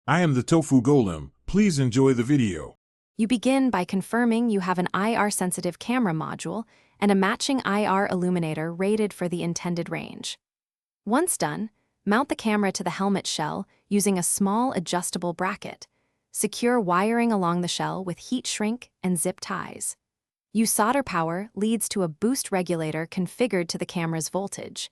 I am the tofu golem. Please enjoy the video. You begin by confirming you have an IR-sensitive camera module and a matching IR illuminator rated for the intended range. Once done, mount the camera to the helmet shell using a small adjustable bracket. Secure wiring along the shell with heat shrink and zip ties. Use solder power leads to a boost regulator configured to the camera's voltage.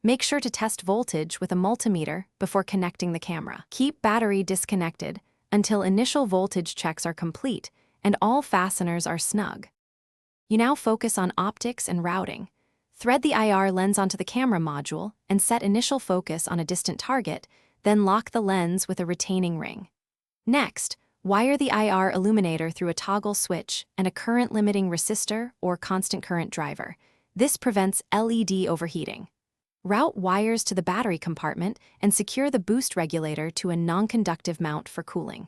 Make sure to test voltage with a multimeter before connecting the camera. Keep battery disconnected until initial voltage checks are complete and all fasteners are snug. You now focus on optics and routing. Thread the IR lens onto the camera module and set initial focus on a distant target, then lock the lens with a retaining ring. Next, wire the IR illuminator through a toggle switch and a current-limiting resistor or constant current driver. This prevents LED overheating. Route wires to the battery compartment and secure the boost regulator to a non-conductive mount for cooling.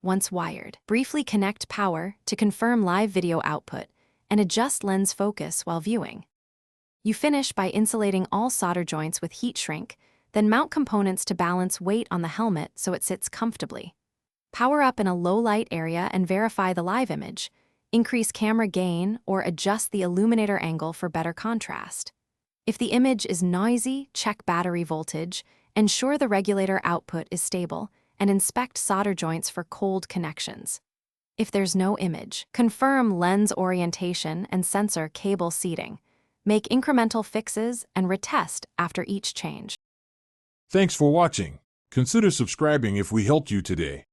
Once wired, briefly connect power to confirm live video output and adjust lens focus while viewing. You finish by insulating all solder joints with heat shrink, then mount components to balance weight on the helmet so it sits comfortably. Power up in a low-light area and verify the live image. Increase camera gain or adjust the illuminator angle for better contrast. If the image is noisy, check battery voltage, ensure the regulator output is stable, and inspect solder joints for cold connections. If there's no image, confirm lens orientation and sensor cable seating. Make incremental fixes and retest after each change. Thanks for watching. Consider subscribing if we helped you today.